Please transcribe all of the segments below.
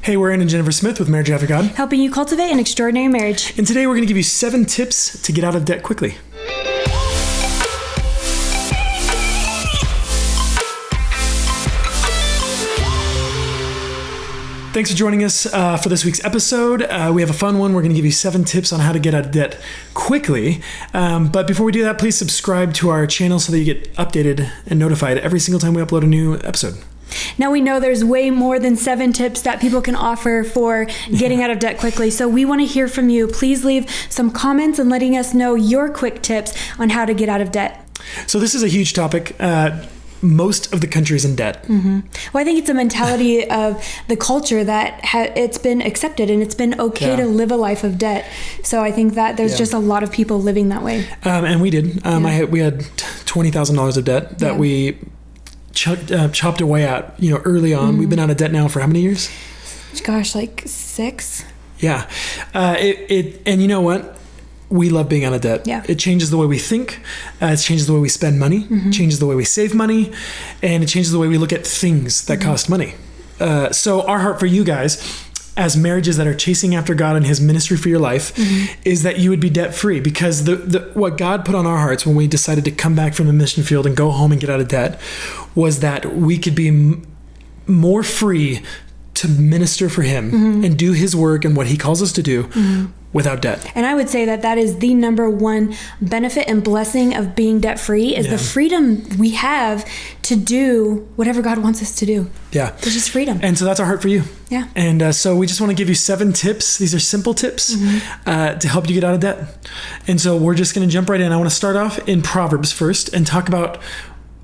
Hey, we're Aaron and Jennifer Smith with Marriage After God, helping you cultivate an extraordinary marriage. and today we're going to give you 7 tips to get out of debt quickly. Thanks for joining us for this week's episode. We have a fun one. We're going to give you 7 tips on how to get out of debt quickly. But before we do that, please subscribe to our channel so that you get updated and notified every single time we upload a new episode. Now we know there's way more than 7 tips that people can offer for getting out of debt quickly. So we want to hear from you. Please leave some comments and letting us know your quick tips on how to get out of debt. So this is a huge topic. Most of the country's in debt. Mm-hmm. Well, I think it's a mentality of the culture that it's been accepted and it's been okay to live a life of debt. So I think that there's just a lot of people living that way. And we did. We had $20,000 of debt that we chopped away at, early on. We've been out of debt now for how many years? Gosh, like 6. Yeah. And you know what? We love being out of debt. Yeah. It changes the way we think. It changes the way we spend money. Changes the way we save money. And it changes the way we look at things that cost money. So our heart for you guys, as marriages that are chasing after God and his ministry for your life, is that you would be debt free, because what God put on our hearts when we decided to come back from the mission field and go home and get out of debt was that we could be more free to minister for him and do his work and what he calls us to do without debt. And I would say that is the number one benefit and blessing of being debt free is the freedom we have to do whatever God wants us to do. Yeah. It's just freedom. And so that's our heart for you. Yeah. And so we just want to give you 7 tips. These are simple tips to help you get out of debt. And so we're just going to jump right in. I want to start off in Proverbs first and talk about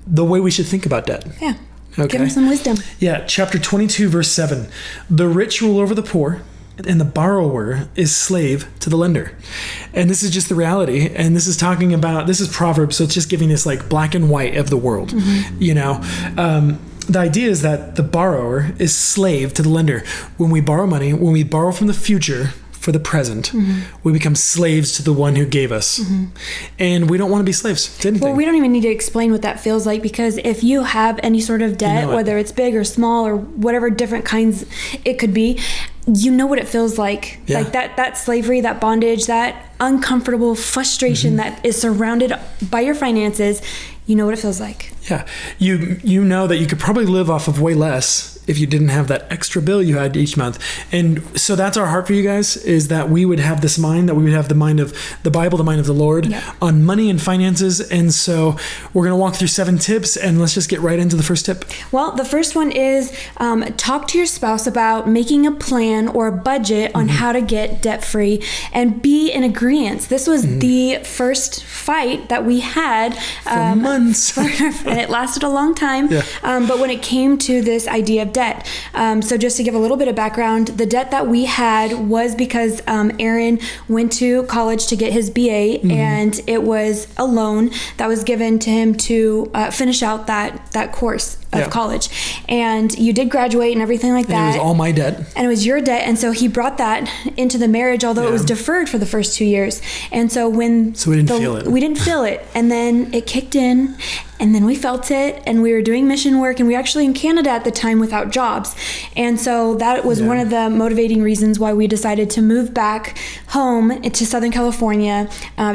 the way we should think about debt. Yeah. Okay. Give them some wisdom. Yeah. Chapter 22, verse 7. The rich rule over the poor, and the borrower is slave to the lender. And this is just the reality. And this is this is Proverbs. So it's just giving this like black and white of the world. The idea is that the borrower is slave to the lender. When we borrow money, when we borrow from the future for the present, we become slaves to the one who gave us. And we don't want to be slaves to anything. Well, we don't even need to explain what that feels like, because if you have any sort of debt, whether it's big or small or whatever different kinds it could be, you know what it feels like. Yeah. Like that slavery, that bondage, that uncomfortable frustration that is surrounded by your finances. You know what it feels like. Yeah. You know that you could probably live off of way less if you didn't have that extra bill you had each month. And so that's our heart for you guys, is that we would have this mind, that we would have the mind of the Bible, the mind of the Lord on money and finances. And so we're going to walk through 7 tips, and let's just get right into the first tip. Well, the first one is talk to your spouse about making a plan or a budget on how to get debt free and be in agreement. This was the first fight that we had For months. and it lasted a long time. Yeah. But when it came to this idea of debt, so just to give a little bit of background, the debt that we had was because Aaron went to college to get his BA, and it was a loan that was given to him to finish out that course of college. And you did graduate and everything like that. And it was all my debt. And it was your debt. And so he brought that into the marriage, although it was deferred for the first 2 years. And so we didn't feel it. We didn't feel it. And then it kicked in, and then we felt it, and we were doing mission work, and we were actually in Canada at the time without jobs. And so that was one of the motivating reasons why we decided to move back home to Southern California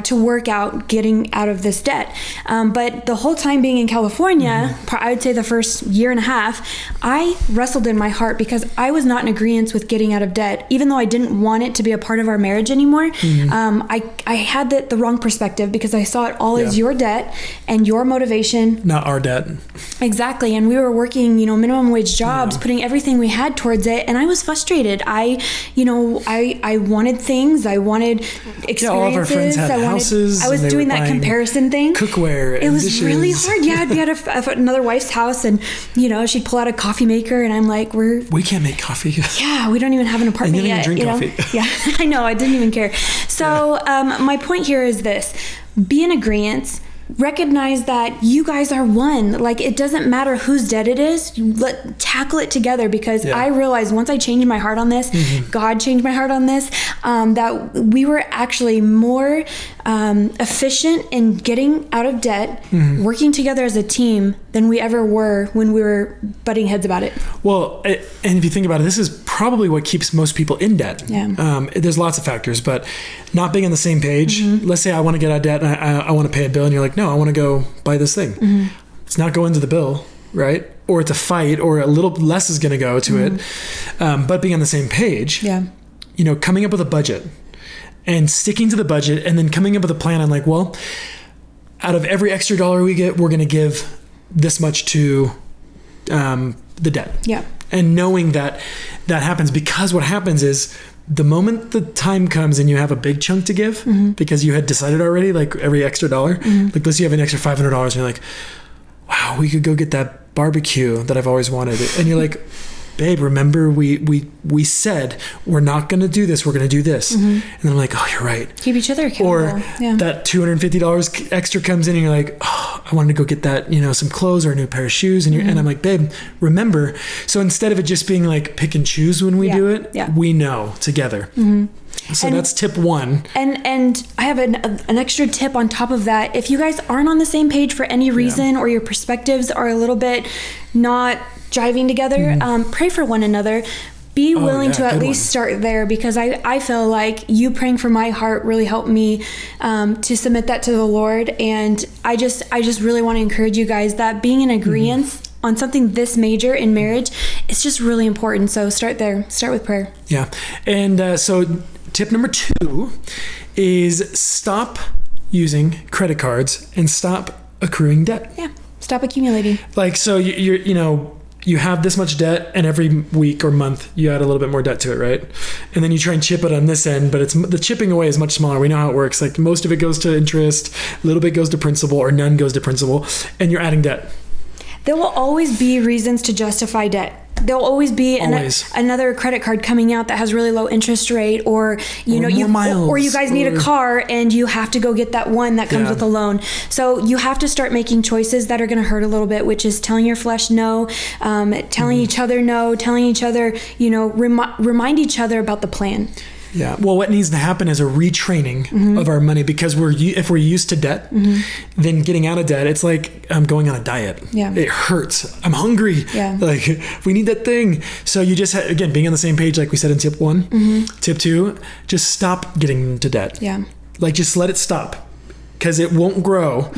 to work out getting out of this debt. But the whole time being in California, I would say the first year and a half, I wrestled in my heart because I was not in agreement with getting out of debt, even though I didn't want it to be a part of our marriage anymore. I had the wrong perspective, because I saw it all as your debt and your motivation. Not our debt. Exactly. And we were working, minimum wage jobs, putting everything we had towards it. And I was frustrated. I wanted things. I wanted experiences. Yeah, all of our friends had houses. I was doing that comparison thing. Cookware and it was dishes. really hard. Yeah, we had another wife's house, and she'd pull out a coffee maker, and I'm like, we can't make coffee. Yeah, we don't even have an apartment and you yet. Drink coffee. Yeah, I know. I didn't even care. So my point here is this: be in agreement. Recognize that you guys are one. Like, it doesn't matter whose debt it is. Tackle it together, because I realized once I changed my heart on this, God changed my heart on this, that we were actually more efficient in getting out of debt, working together as a team, than we ever were when we were butting heads about it. Well, and if you think about it, this is probably what keeps most people in debt. Yeah. There's lots of factors, but not being on the same page. Let's say I want to get out of debt and I want to pay a bill, and you're like, no, I want to go buy this thing. It's not going to the bill, right? Or it's a fight, or a little less is going to go to it. But being on the same page, coming up with a budget and sticking to the budget, and then coming up with a plan on like, well, out of every extra dollar we get, we're going to give this much to the debt. Yeah. And knowing that happens, because what happens is the moment the time comes and you have a big chunk to give, because you had decided already, like every extra dollar, like let's say you have an extra $500 and you're like, wow, we could go get that barbecue that I've always wanted. And you're like, babe, remember we said we're not going to do this, we're going to do this. And then I'm like, oh, you're right. Keep each other accountable. Or that $250 extra comes in and you're like, oh, I wanted to go get that, some clothes or a new pair of shoes. And I'm like, babe, remember. So instead of it just being like pick and choose when we do it, we know together. So that's tip 1. And I have an extra tip on top of that. If you guys aren't on the same page for any reason, or your perspectives are a little bit not jiving together, pray for one another. Be willing to at least start there, because I feel like you praying for my heart really helped me to submit that to the Lord. And I just really want to encourage you guys that being in agreement on something this major in marriage, it's just really important. So start there. Start with prayer. Yeah. And so tip number 2 is stop using credit cards and stop accruing debt. Yeah. Stop accumulating. Like, so you have this much debt, and every week or month you add a little bit more debt to it, right? And then you try and chip it on this end, but the chipping away is much smaller. We know how it works. Like most of it goes to interest, a little bit goes to principal, or none goes to principal, and you're adding debt. There will always be reasons to justify debt. There'll always be another credit card coming out that has really low interest rate, or you guys need a car and you have to go get that one that comes with a loan. So you have to start making choices that are going to hurt a little bit, which is telling your flesh no, telling each other no, telling each other, remind each other about the plan. Yeah. Well, what needs to happen is a retraining of our money, because if we're used to debt, then getting out of debt, it's like I'm going on a diet. Yeah. It hurts. I'm hungry. Yeah. Like we need that thing. So you just, again, being on the same page, like we said in tip 1, tip 2, just stop getting into debt. Yeah. Like just let it stop, because it won't grow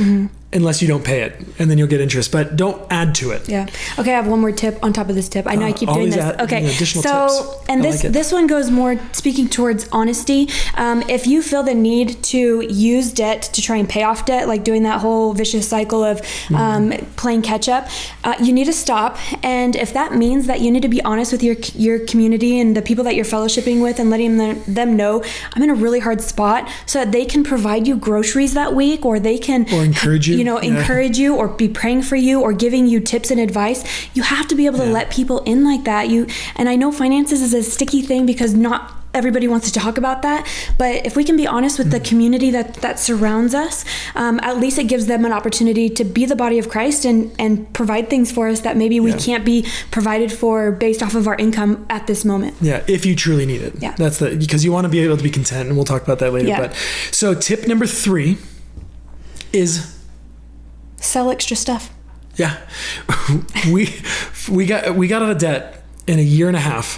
unless you don't pay it, and then you'll get interest, but don't add to it. Yeah. Okay. I have one more tip on top of this tip. I know I keep doing this. Additional tips. And this one goes more speaking towards honesty. If you feel the need to use debt to try and pay off debt, like doing that whole vicious cycle of playing catch up, you need to stop. And if that means that you need to be honest with your community and the people that you're fellowshipping with, and letting them know I'm in a really hard spot, so that they can provide you groceries that week, or they can encourage you. Encourage you, or be praying for you, or giving you tips and advice. You have to be able to let people in like that. And I know finances is a sticky thing, because not everybody wants to talk about that. But if we can be honest with the community that surrounds us, at least it gives them an opportunity to be the body of Christ and provide things for us that maybe we can't be provided for based off of our income at this moment. Yeah, if you truly need it. Yeah. That's because you want to be able to be content, and we'll talk about that later. Yeah. But so tip number 3 is sell extra stuff. Yeah. we got out of debt in a year and a half,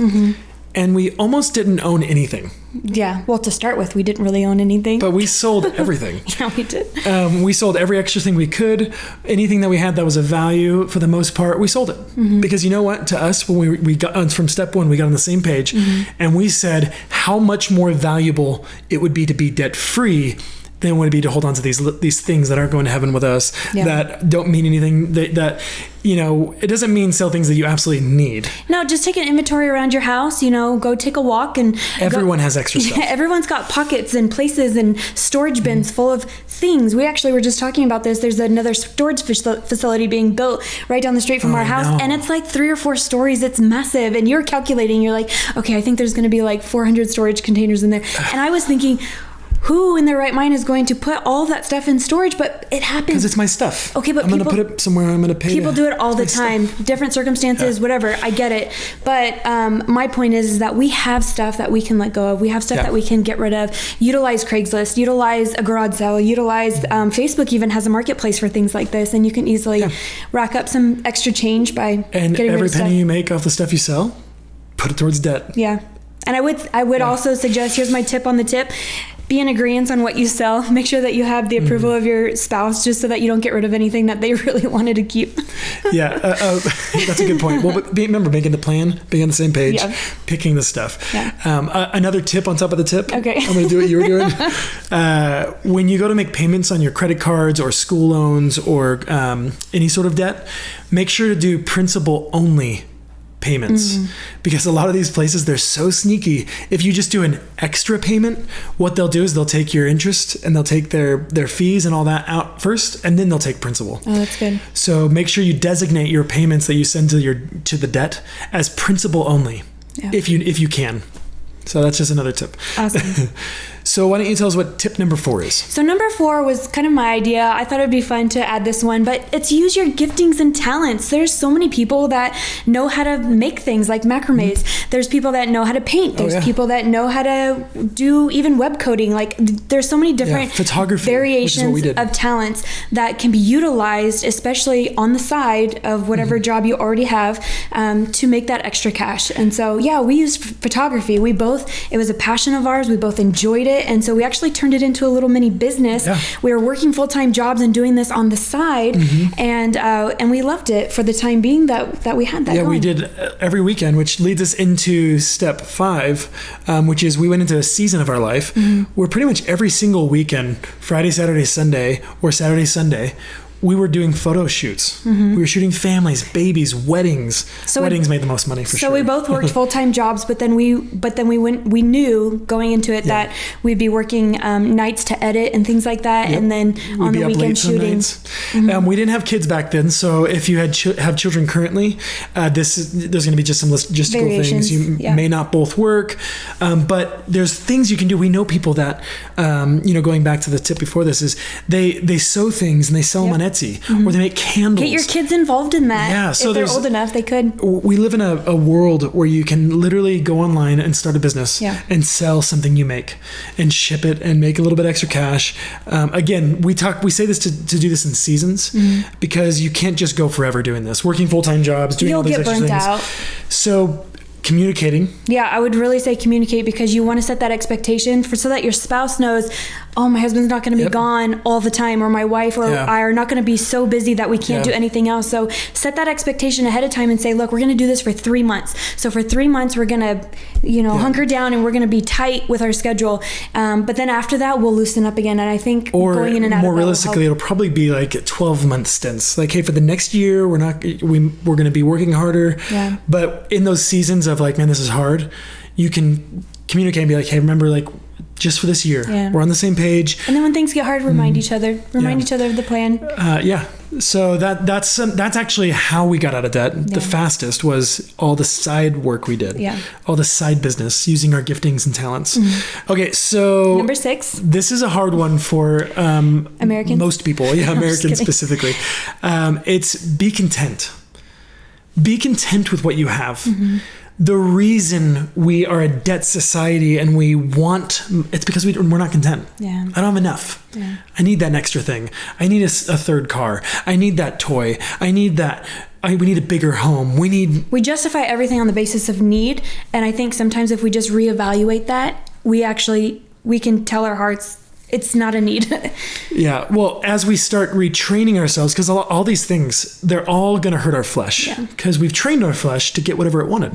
and we almost didn't own anything. Yeah. Well, to start with, we didn't really own anything. But we sold everything. Yeah, we did. We sold every extra thing we could. Anything that we had that was of value, for the most part, we sold it. Because you know what? To us, when we got from step 1, we got on the same page, and we said how much more valuable it would be to be debt free than would it be to hold on to these things that aren't going to heaven with us, that don't mean anything, that it doesn't mean sell things that you absolutely need. No, just take an inventory around your house, go take a walk, and everyone has extra stuff. Everyone's got pockets and places and storage bins full of things. We actually were just talking about this. There's another storage facility being built right down the street from our house, and it's like 3 or 4 stories. It's massive, and you're calculating, you're like, okay, I think there's going to be like 400 storage containers in there. And I was thinking, who in their right mind is going to put all that stuff in storage? But it happens. Because it's my stuff. Okay, but I'm going to put it somewhere. I'm going to pay. People do it all the time. Different circumstances, whatever. I get it. But my point is that we have stuff that we can let go of. We have stuff that we can get rid of. Utilize Craigslist. Utilize a garage sale. Utilize Facebook even has a marketplace for things like this. And you can easily rack up some extra change by getting rid of stuff. Every penny you make off the stuff you sell, put it towards debt. Yeah. And I would also suggest, here's my tip on the tip. Be in agreement on what you sell. Make sure that you have the approval of your spouse, just so that you don't get rid of anything that they really wanted to keep. Yeah, that's a good point. Well, but remember, making the plan, being on the same page, picking the stuff. Yeah. Another tip on top of the tip. Okay. I'm going to do what you were doing. When you go to make payments on your credit cards or school loans or any sort of debt, make sure to do principal only payments, because a lot of these places, they're so sneaky. If you just do an extra payment, what they'll do is they'll take your interest and they'll take their fees and all that out first, and then they'll take principal. Oh, that's good. So make sure you designate your payments that you send to the debt as principal only, if you can. So that's just another tip. Awesome. So why don't you tell us what tip number 4 is? So number 4 was kind of my idea. I thought it'd be fun to add this one, but it's use your giftings and talents. There's so many people that know how to make things like macrames. There's people that know how to paint. There's people that know how to do even web coding. Like there's so many different photography, variations of talents that can be utilized, especially on the side of whatever job you already have, to make that extra cash. And so, we used photography. It was a passion of ours. We both enjoyed it. And so we actually turned it into a little mini business. Yeah. We were working full-time jobs and doing this on the side. And we loved it for the time being that we had that going. We did every weekend, which leads us into step 5, which is we went into a season of our life where pretty much every single weekend, Friday, Saturday, Sunday, or Saturday, Sunday, we were doing photo shoots. We were shooting families, babies, weddings. So weddings made the most money for sure. So we both worked full-time jobs, but then we knew going into it that we'd be working nights to edit and things like that, and then on the weekend shooting. We didn't have kids back then, so if you have children currently, there's going to be just some logistical things. You may not both work, but there's things you can do. We know people that, going back to the tip before this, is they sew things and they sell them on Etsy, or they make candles. Get your kids involved in that. Yeah, so if they're old enough, they could. We live in a world where you can literally go online and start a business and sell something you make and ship it and make a little bit extra cash. Again, we say this to do this in seasons, because you can't just go forever doing this, working full-time jobs, doing all these extra things. You'll get burnt out. So communicating. Yeah, I would really say communicate, because you want to set that expectation so that your spouse knows, oh, my husband's not going to be gone all the time, or my wife or I are not going to be so busy that we can't do anything else. So set that expectation ahead of time and say, look, we're going to do this for 3 months. So for 3 months, we're going to, hunker down and we're going to be tight with our schedule. But then after that, we'll loosen up again. And I think going in and out more realistically, it'll probably be like 12-month stints. Like, hey, for the next year, we're going to be working harder. Yeah. But in those seasons of like, man, this is hard, you can communicate and be like, hey, remember, like, just for this year, we're on the same page. And then when things get hard, remind each other of the plan. So that's actually how we got out of debt. The fastest was all the side work we did. All the side business, using our giftings and talents. Okay, so number 6. This is a hard one for Americans. Most people. Yeah, Americans specifically. It's be content. Be content with what you have. The reason we are a debt society and it's because we're not content. I don't have enough. I need that extra thing. I need a third car. I need that toy. I need that. We need a bigger home. We justify everything on the basis of need. And I think sometimes if we just reevaluate that, we can tell our hearts, it's not a need. Well, as we start retraining ourselves, because all these things, they're all going to hurt our flesh, because we've trained our flesh to get whatever it wanted.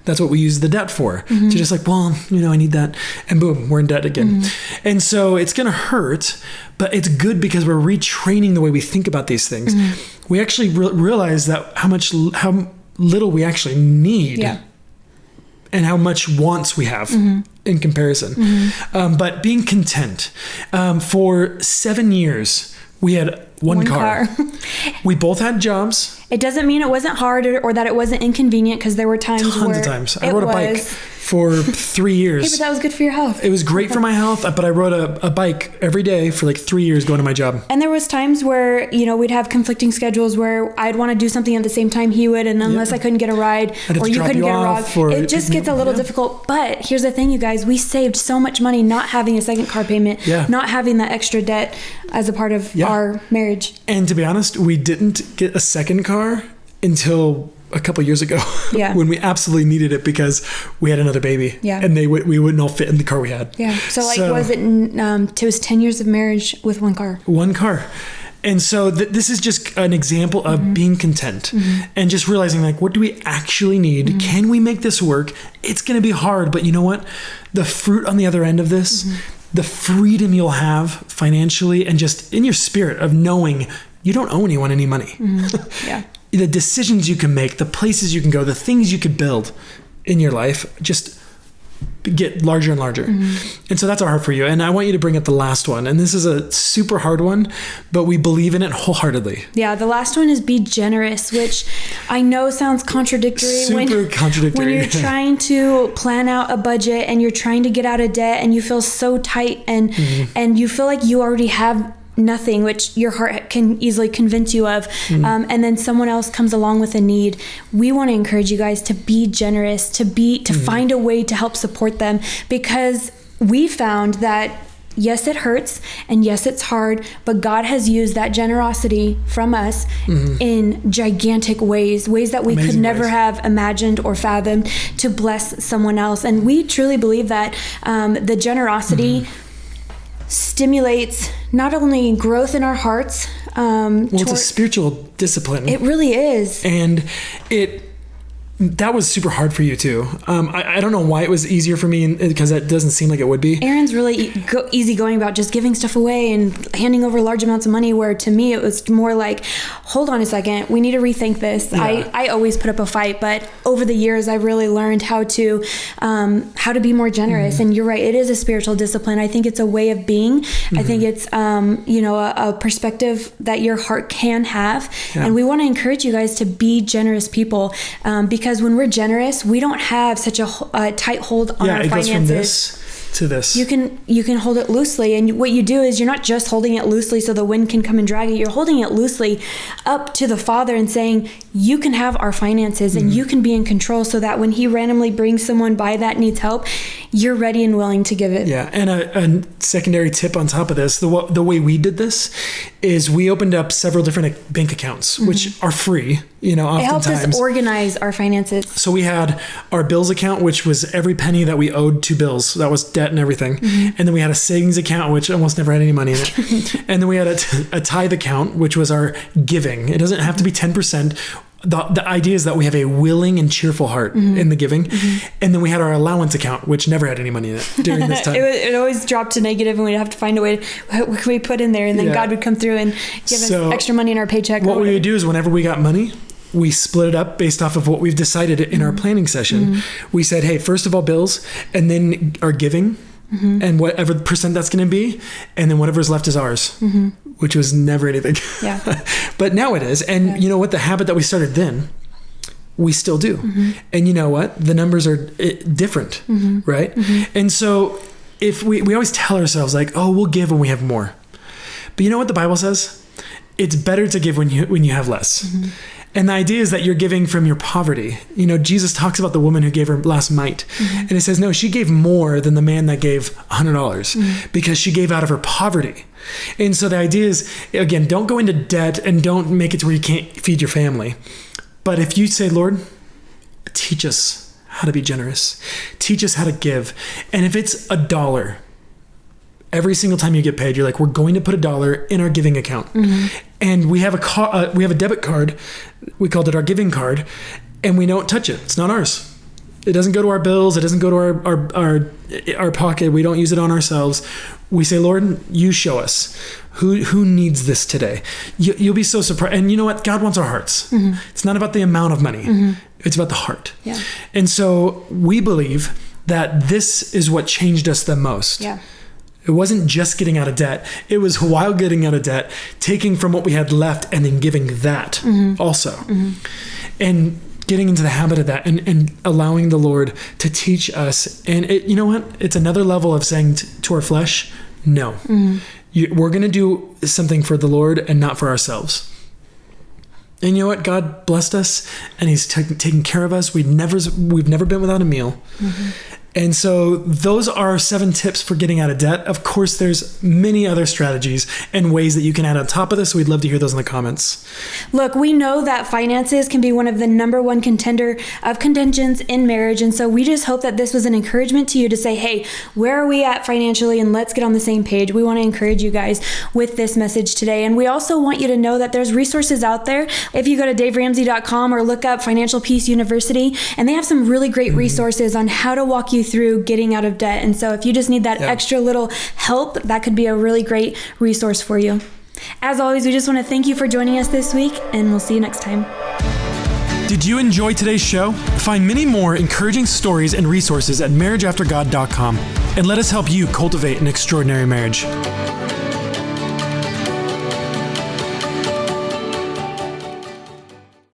That's what we use the debt for. To just like, well, I need that, and boom, we're in debt again. And so it's going to hurt, but it's good because we're retraining the way we think about these things. We actually realize that how little we actually need. And how much wants we have in comparison. But being content. For 7 years, we had one car. We both had jobs. It doesn't mean it wasn't hard or that it wasn't inconvenient, because there were times Tons of times. I rode a bike for 3 years. Hey, but that was good for your health. It was great for my health, but I rode a bike every day for like 3 years going to my job. And there was times where, we'd have conflicting schedules where I'd want to do something at the same time he would, and unless I couldn't get a ride, or you couldn't get a ride, it just gets a little difficult. But here's the thing, you guys, we saved so much money not having a second car payment, not having that extra debt as a part of our marriage. And to be honest, we didn't get a second car until a couple years ago Yeah. when we absolutely needed it because we had another baby. Yeah. And we wouldn't all fit in the car we had. Yeah. So it was 10 years of marriage with one car. One car. And so this is just an example of being content and just realizing, like, what do we actually need? Can we make this work? It's going to be hard, but you know what? The fruit on the other end of this, the freedom you'll have financially and just in your spirit of knowing you don't owe anyone any money. Yeah. The decisions you can make, the places you can go, the things you could build in your life just get larger and larger. And so that's our heart for you. And I want you to bring up the last one. And this is a super hard one, but we believe in it wholeheartedly. Yeah, the last one is be generous, which I know sounds contradictory. Contradictory. When you're trying to plan out a budget and you're trying to get out of debt and you feel so tight and you feel like you already have nothing, which your heart can easily convince you of, and then someone else comes along with a need. We want to encourage you guys to be generous, to find a way to help support them, because we found that yes, it hurts, and yes, it's hard, but God has used that generosity from us in gigantic ways that we could never have imagined or fathomed, to bless someone else. And we truly believe that the generosity stimulates not only growth in our hearts. It's a spiritual discipline. It really is. And that was super hard for you too. I don't know why it was easier for me, because that doesn't seem like it would be. Aaron's really easy going about just giving stuff away and handing over large amounts of money, where to me it was more like, hold on a second, we need to rethink this. Yeah. I always put up a fight, but over the years I really learned how to be more generous. And you're right, it is a spiritual discipline. I think it's a way of being. I think it's a perspective that your heart can have. Yeah. And we want to encourage you guys to be generous people, because when we're generous, we don't have such a tight hold on our finances. Yeah, it goes from this to this. You can hold it loosely, and what you do is you're not just holding it loosely so the wind can come and drag it. You're holding it loosely up to the Father and saying, you can have our finances and you can be in control, so that when He randomly brings someone by that needs help, you're ready and willing to give it. Yeah, and a secondary tip on top of this, the way we did this is we opened up several different bank accounts, which are free. Oftentimes. It helped us organize our finances. So we had our bills account, which was every penny that we owed to bills. That was debt and everything. And then we had a savings account, which almost never had any money in it. And then we had a tithe account, which was our giving. It doesn't have to be 10%. The idea is that we have a willing and cheerful heart in the giving. And then we had our allowance account, which never had any money in it during this time. it always dropped to negative, and we'd have to find a way, what could we put in there? And then God would come through and give us extra money in our paycheck. What we would do is whenever we got money, we split it up based off of what we've decided in our planning session. We said, hey, first of all, bills, and then our giving, and whatever percent that's going to be, and then whatever's left is ours, which was never anything. Yeah. But now it is. And you know what? The habit that we started then, we still do. And you know what? The numbers are different, right? And so if we always tell ourselves like, oh, we'll give when we have more. But you know what the Bible says? It's better to give when you have less. And the idea is that you're giving from your poverty. Jesus talks about the woman who gave her last mite. And it says, no, she gave more than the man that gave $100 because she gave out of her poverty. And so the idea is, again, don't go into debt and don't make it to where you can't feed your family. But if you say, Lord, teach us how to be generous. Teach us how to give. And if it's $1, every single time you get paid, you're like, we're going to put $1 in our giving account. And we have a debit card. We called it our giving card, and we don't touch it. It's not ours. It doesn't go to our bills. It doesn't go to our pocket. We don't use it on ourselves. We say, Lord, you show us who needs this today. You'll be so surprised. And you know what? God wants our hearts. It's not about the amount of money. It's about the heart. Yeah. And so we believe that this is what changed us the most. Yeah. It wasn't just getting out of debt. It was while getting out of debt, taking from what we had left and then giving that also. And getting into the habit of that and allowing the Lord to teach us. And you know what? It's another level of saying to our flesh, no. We're going to do something for the Lord and not for ourselves. And you know what? God blessed us, and He's taken care of us. We've never been without a meal. And so those are 7 tips for getting out of debt. Of course, there's many other strategies and ways that you can add on top of this. So we'd love to hear those in the comments. Look, we know that finances can be one of the number one contender of contentions in marriage. And so we just hope that this was an encouragement to you to say, hey, where are we at financially? And let's get on the same page. We want to encourage you guys with this message today. And we also want you to know that there's resources out there. If you go to daveramsey.com or look up Financial Peace University, and they have some really great resources on how to walk you through getting out of debt. And so if you just need that extra little help, that could be a really great resource for you. As always, we just want to thank you for joining us this week, and we'll see you next time. Did you enjoy today's show? Find many more encouraging stories and resources at marriageaftergod.com, and let us help you cultivate an extraordinary marriage.